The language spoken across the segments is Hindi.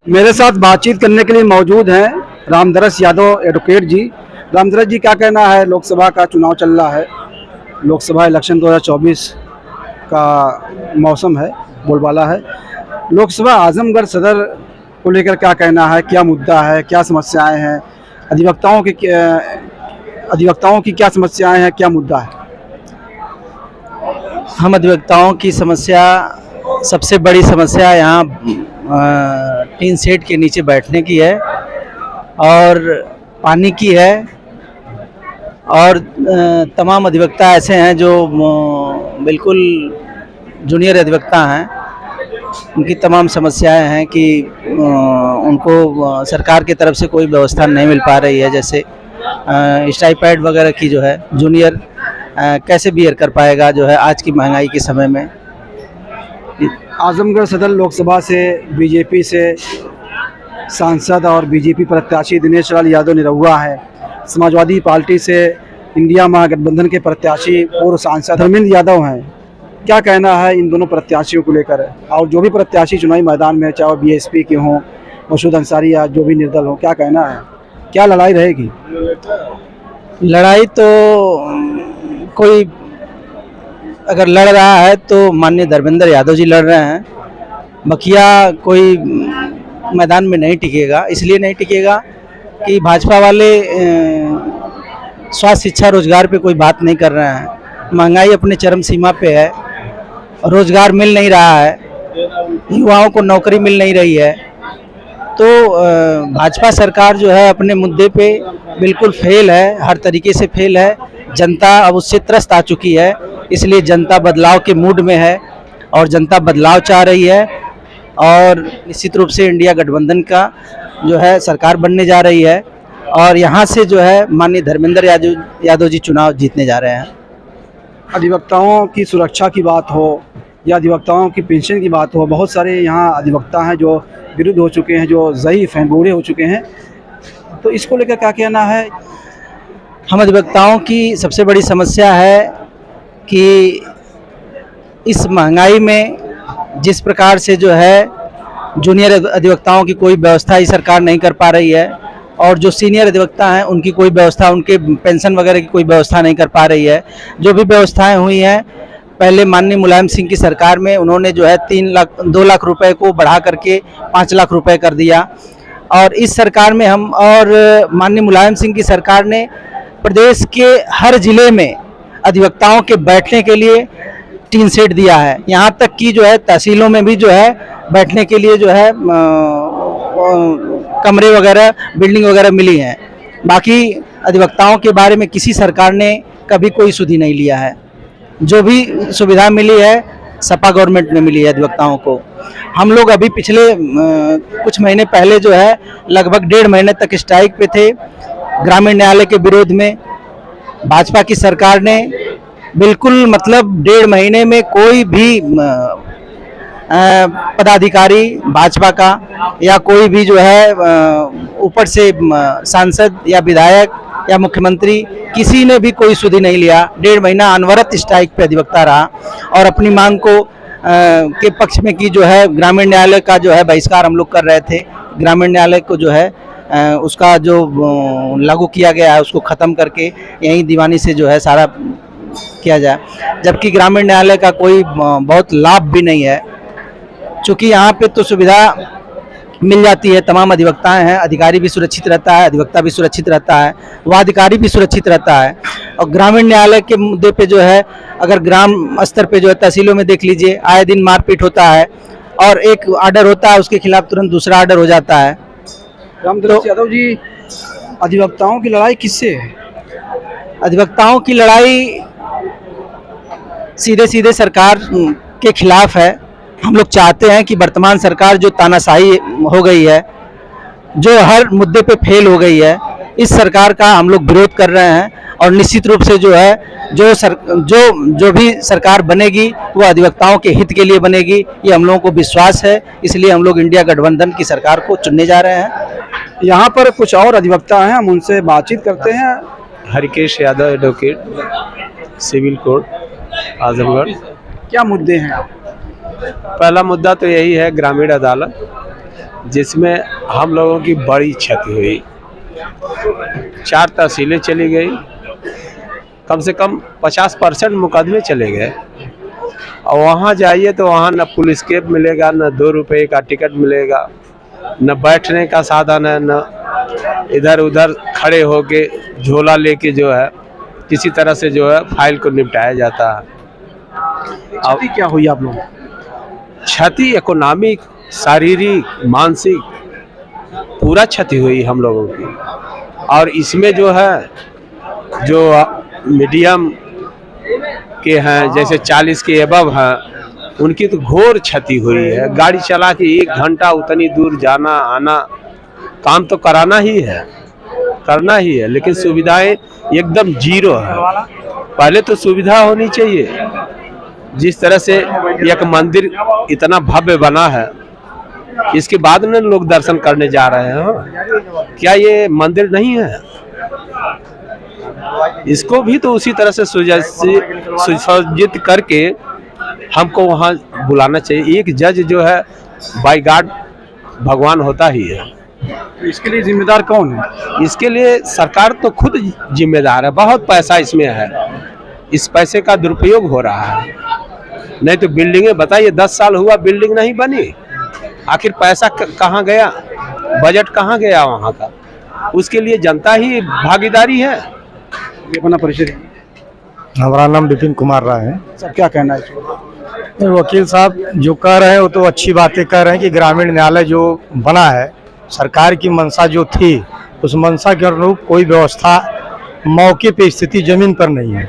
मेरे साथ बातचीत करने के लिए मौजूद हैं रामदरस यादव एडवोकेट जी। रामदरस जी, क्या कहना है? लोकसभा का चुनाव चल रहा है, लोकसभा इलेक्शन 2024 का मौसम है, बोलबाला है। लोकसभा आजमगढ़ सदर को लेकर क्या कहना है? क्या मुद्दा है? क्या समस्याएं हैं? अधिवक्ताओं की क्या समस्याएं हैं? क्या मुद्दा है? हम अधिवक्ताओं की समस्या, सबसे बड़ी समस्या यहाँ टीन शेड के नीचे बैठने की है और पानी की है। और तमाम अधिवक्ता ऐसे हैं जो बिल्कुल जूनियर अधिवक्ता हैं, उनकी तमाम समस्याएं हैं कि उनको सरकार की तरफ से कोई व्यवस्था नहीं मिल पा रही है। जैसे स्टाइपेंड वगैरह की जो है जूनियर कैसे बियर कर पाएगा जो है आज की महंगाई के समय में। आजमगढ़ सदर लोकसभा से बीजेपी से सांसद और बीजेपी प्रत्याशी दिनेश लाल यादव निरहुआ है। समाजवादी पार्टी से इंडिया महागठबंधन के प्रत्याशी पूर्व सांसद धर्मेंद्र यादव हैं। क्या कहना है इन दोनों प्रत्याशियों को लेकर? और जो भी प्रत्याशी चुनावी मैदान में, चाहे वो बीएसपी के हों, मसूद अंसारी या जो भी निर्दल हो, क्या कहना है? क्या लड़ाई रहेगी? लड़ाई तो कोई अगर लड़ रहा है तो माननीय धर्मेंद्र यादव जी लड़ रहे हैं। बकिया कोई मैदान में नहीं टिकेगा। इसलिए नहीं टिकेगा कि भाजपा वाले स्वास्थ्य, शिक्षा, रोजगार पे कोई बात नहीं कर रहे हैं। महंगाई अपने चरम सीमा पे है, रोजगार मिल नहीं रहा है, युवाओं को नौकरी मिल नहीं रही है। तो भाजपा सरकार जो है अपने मुद्दे पे बिल्कुल फेल है, हर तरीके से फेल है। जनता अब उससे त्रस्त आ चुकी है, इसलिए जनता बदलाव के मूड में है और जनता बदलाव चाह रही है। और निश्चित रूप से इंडिया गठबंधन का जो है सरकार बनने जा रही है और यहाँ से जो है माननीय धर्मेंद्र यादव जी चुनाव जीतने जा रहे हैं। अधिवक्ताओं की सुरक्षा की बात हो या अधिवक्ताओं की पेंशन की बात हो, बहुत सारे यहाँ अधिवक्ता हैं जो विरुद्ध हो चुके हैं, जो ज़ईफ़ हैं, बूढ़े हो चुके हैं। तो इसको लेकर क्या कहना है? हम अधिवक्ताओं की सबसे बड़ी समस्या है कि इस महंगाई में जिस प्रकार से जो है जूनियर अधिवक्ताओं की कोई व्यवस्था ही सरकार नहीं कर पा रही है और जो सीनियर अधिवक्ता हैं उनकी कोई व्यवस्था, उनके पेंशन वगैरह की कोई व्यवस्था नहीं कर पा रही है। जो भी व्यवस्थाएं हुई हैं पहले माननीय मुलायम सिंह की सरकार में, उन्होंने जो है 2 लाख रुपए को बढ़ा करके 5 लाख रुपए कर दिया। और इस सरकार में हम और माननीय मुलायम सिंह की सरकार ने प्रदेश के हर जिले में अधिवक्ताओं के बैठने के लिए टीन शेड दिया है। यहाँ तक कि जो है तहसीलों में भी जो है बैठने के लिए जो है कमरे वगैरह, बिल्डिंग वगैरह मिली हैं। बाकी अधिवक्ताओं के बारे में किसी सरकार ने कभी कोई सुधि नहीं लिया है। जो भी सुविधा मिली है सपा गवर्नमेंट में मिली है अधिवक्ताओं को। हम लोग अभी पिछले कुछ महीने पहले जो है लगभग 1.5 महीने तक स्ट्राइक पे थे ग्रामीण न्यायालय के विरोध में। भाजपा की सरकार ने बिल्कुल मतलब 1.5 महीने में कोई भी पदाधिकारी भाजपा का या कोई भी जो है ऊपर से सांसद या विधायक या मुख्यमंत्री, किसी ने भी कोई सुधि नहीं लिया। 1.5 महीना अनवरत स्ट्राइक पे अधिवक्ता रहा और अपनी मांग को के पक्ष में की जो है ग्रामीण न्यायालय का जो है बहिष्कार हम लोग कर रहे थे। ग्रामीण न्यायालय को जो है उसका जो लागू किया गया है उसको ख़त्म करके यहीं दीवानी से जो है सारा किया जाए, जबकि ग्रामीण न्यायालय का कोई बहुत लाभ भी नहीं है। चूँकि यहाँ पे तो सुविधा मिल जाती है, तमाम अधिवक्ताएं हैं, अधिकारी भी सुरक्षित रहता है, अधिवक्ता भी सुरक्षित रहता है, वह अधिकारी भी सुरक्षित रहता है। और ग्रामीण न्यायालय के मुद्दे पे जो है अगर ग्राम स्तर पे जो है तहसीलों में देख लीजिए, आए दिन मारपीट होता है और एक आर्डर होता है उसके खिलाफ तुरंत दूसरा आर्डर हो जाता है। रामदरस यादव जी, अधिवक्ताओं की लड़ाई किससे है? अधिवक्ताओं की लड़ाई सीधे सीधे सरकार के खिलाफ है। हम लोग चाहते हैं कि वर्तमान सरकार जो तानाशाही हो गई है, जो हर मुद्दे पे फेल हो गई है, इस सरकार का हम लोग विरोध कर रहे हैं। और निश्चित रूप से जो है जो भी सरकार बनेगी वो अधिवक्ताओं के हित के लिए बनेगी, ये हम लोगों को विश्वास है। इसलिए हम लोग इंडिया गठबंधन की सरकार को चुनने जा रहे हैं। यहाँ पर कुछ और अधिवक्ता हैं, हम उनसे बातचीत करते हैं। Harikesh Yadav advocate, civil court, Azamgarh. क्या मुद्दे हैं? पहला मुद्दा तो यही है ग्रामीण अदालत, जिसमें हम लोगों की बड़ी क्षति हुई। 4 तहसीलें चली गई, कम से कम 50% मुकदमे चले गए। और वहाँ जाइए तो वहाँ न पुलिस कैब मिलेगा, न 2 रुपये का टिकट मिलेगा, न बैठने का साधन है, न इधर उधर खड़े होके झोला लेके जो है किसी तरह से जो है फाइल को निपटाया जाता है। अब क्षति क्या हुई आप लोगों को? क्षति इकोनॉमिक, शारीरिक, मानसिक पूरा क्षति हुई हम लोगों की। और इसमें जो है जो मीडियम के हैं, जैसे 40 के एबव हैं, उनकी तो घोर क्षति हुई है। गाड़ी चला के 1 घंटा उतनी दूर जाना आना, काम तो कराना ही है, करना ही है, लेकिन सुविधाएं एकदम जीरो है। पहले तो सुविधा होनी चाहिए। जिस तरह से एक मंदिर इतना भव्य बना है, इसके बाद में लोग दर्शन करने जा रहे हैं, क्या ये मंदिर नहीं है? इसको भी तो उसी तरह से सुसज्जित करके हमको वहाँ बुलाना चाहिए। एक जज जो है बाय गॉड भगवान होता ही है। तो इसके लिए जिम्मेदार कौन है? इसके लिए सरकार तो खुद जिम्मेदार है। बहुत पैसा इसमें है, इस पैसे का दुरुपयोग हो रहा है। नहीं तो बिल्डिंगें बताइए, 10 साल हुआ बिल्डिंग नहीं बनी, आखिर पैसा कहाँ गया, बजट कहाँ गया वहाँ का? उसके लिए जनता ही भागीदारी है। ये अपना परिचय। हमारा नाम विपिन कुमार राय है। सब क्या कहना है इसको? वकील साहब जो कह रहे हैं वो तो अच्छी बातें कह रहे हैं कि ग्रामीण न्यायालय जो बना है, सरकार की मंशा जो थी उस मंशा के अनुरूप कोई व्यवस्था मौके पे स्थिति जमीन पर नहीं है।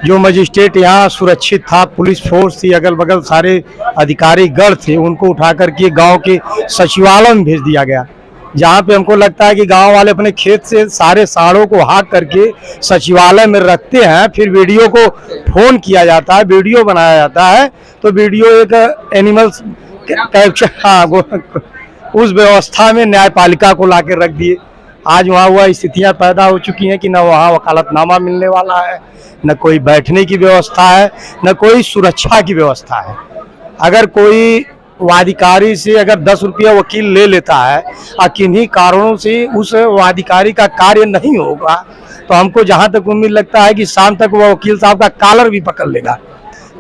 जो मजिस्ट्रेट यहाँ सुरक्षित था, पुलिस फोर्स थी, अगल बगल सारे अधिकारी गढ़ थे, उनको उठा करके गांव के सचिवालय में भेज दिया गया, जहाँ पे हमको लगता है कि गांव वाले अपने खेत से सारे साड़ों को हाँक करके सचिवालय में रखते हैं। फिर वीडियो को फोन किया जाता है, वीडियो बनाया जाता है, तो वीडियो एक एनिमल्स कैप्चर, हाँ, उस व्यवस्था में न्यायपालिका को ला के रख दिए। आज वहाँ वह स्थितियाँ पैदा हो चुकी हैं कि न वहाँ वकालतनामा मिलने वाला है, न कोई बैठने की व्यवस्था है, न कोई सुरक्षा की व्यवस्था है। अगर कोई वादिकारी से अगर 10 रुपया वकील ले लेता है और किन्हीं कारणों से उस वादिकारी का कार्य नहीं होगा, तो हमको जहाँ तक उम्मीद लगता है कि शाम तक वह वकील साहब का कॉलर भी पकड़ लेगा।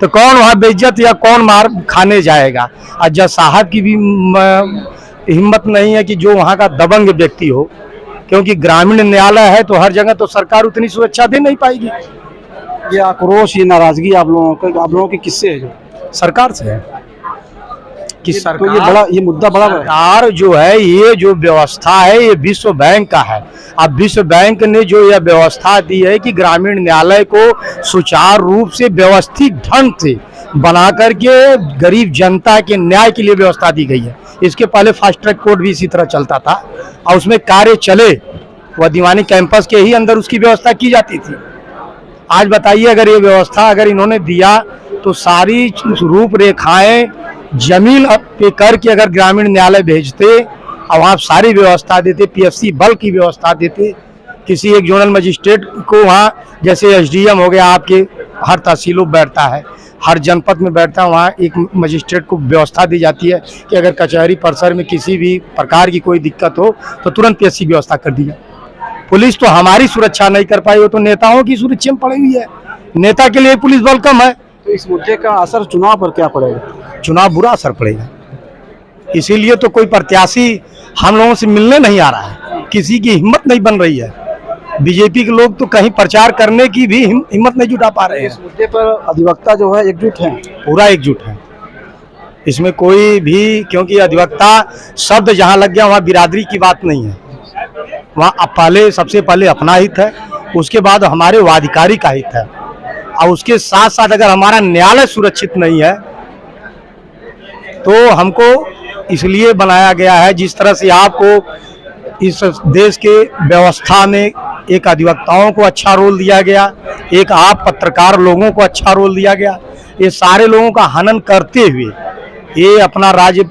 तो कौन वहाँ बेइज्जत या कौन मार खाने जाएगा? और जज साहब की भी हिम्मत नहीं है कि जो वहाँ का दबंग व्यक्ति हो, क्योंकि ग्रामीण न्यायालय है तो हर जगह तो सरकार उतनी सुरक्षा दे नहीं पाएगी। ये आक्रोश, ये नाराजगी आप लोगों की किससे है? जो सरकार से है कि तो सरकार, ये मुद्दा बड़ा है। सरकार जो है, ये जो व्यवस्था है ये विश्व बैंक का है। अब विश्व बैंक ने जो यह व्यवस्था दी है कि ग्रामीण न्यायालय को सुचारू रूप से व्यवस्थित ढंग से बना करके गरीब जनता के न्याय के लिए व्यवस्था दी गई है। इसके पहले फास्ट ट्रैक कोर्ट भी इसी तरह चलता था और उसमें कार्य चले, वह दीवानी कैंपस के ही अंदर उसकी व्यवस्था की जाती थी। आज बताइए, अगर ये व्यवस्था अगर इन्होंने दिया तो सारी रूपरेखाएं जमीन पे करके अगर ग्रामीण न्यायालय भेजते और वहाँ सारी व्यवस्था देते, पीएफसी बल की व्यवस्था देते, किसी एक जोनल मजिस्ट्रेट को वहाँ, जैसे एसडीएम हो गया, आपके हर तहसीलों बैठता है, हर जनपद में बैठता है, वहाँ एक मजिस्ट्रेट को व्यवस्था दी जाती है कि अगर कचहरी परिसर में किसी भी प्रकार की कोई दिक्कत हो तो तुरंत पीएफसी व्यवस्था कर दी जाए। पुलिस तो हमारी सुरक्षा नहीं कर पाई, वो तो नेताओं की सुरक्षा में पड़ी हुई है। नेता के लिए पुलिस बल कम है। तो इस मुद्दे का असर चुनाव पर क्या पड़ेगा? चुनाव बुरा असर पड़ेगा। इसीलिए तो कोई प्रत्याशी हम लोगों से मिलने नहीं आ रहा है, किसी की हिम्मत नहीं बन रही है। बीजेपी के लोग तो कहीं प्रचार करने की भी हिम्मत नहीं जुटा पा रहे हैं। इस मुद्दे पर अधिवक्ता जो है एकजुट है, पूरा एकजुट है, इसमें कोई भी, क्योंकि अधिवक्ता शब्द जहाँ लग गया वहाँ बिरादरी की बात नहीं है। वहाँ पहले सबसे पहले अपना हित है, उसके बाद हमारे वादिकारी का हित है, और उसके साथ साथ अगर हमारा न्यायालय सुरक्षित नहीं है तो हमको इसलिए बनाया गया है। जिस तरह से आपको इस देश के व्यवस्था में एक अधिवक्ताओं को अच्छा रोल दिया गया, एक आप पत्रकार लोगों को अच्छा रोल दिया गया, ये सारे लोगों का हनन करते हुए ये अपना राज्य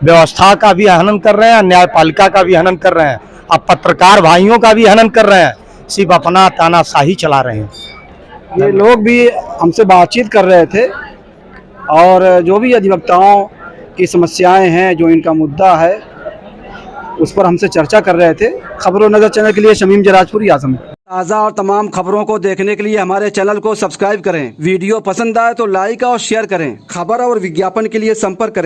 व्यवस्था का भी हनन कर रहे हैं, न्यायपालिका का भी हनन कर रहे हैं, अब पत्रकार भाइयों का भी हनन कर रहे हैं, सिर्फ अपना तानाशाही चला रहे हैं। ये लोग भी हमसे बातचीत कर रहे थे और जो भी अधिवक्ताओं की समस्याएं हैं, जो इनका मुद्दा है, उस पर हमसे चर्चा कर रहे थे। खबरों नजर चैनल के लिए शमीम जराजपुरी आजम। ताज़ा और तमाम खबरों को देखने के लिए हमारे चैनल को सब्सक्राइब करें। वीडियो पसंद आए तो लाइक और शेयर करें। खबर और विज्ञापन के लिए संपर्क करें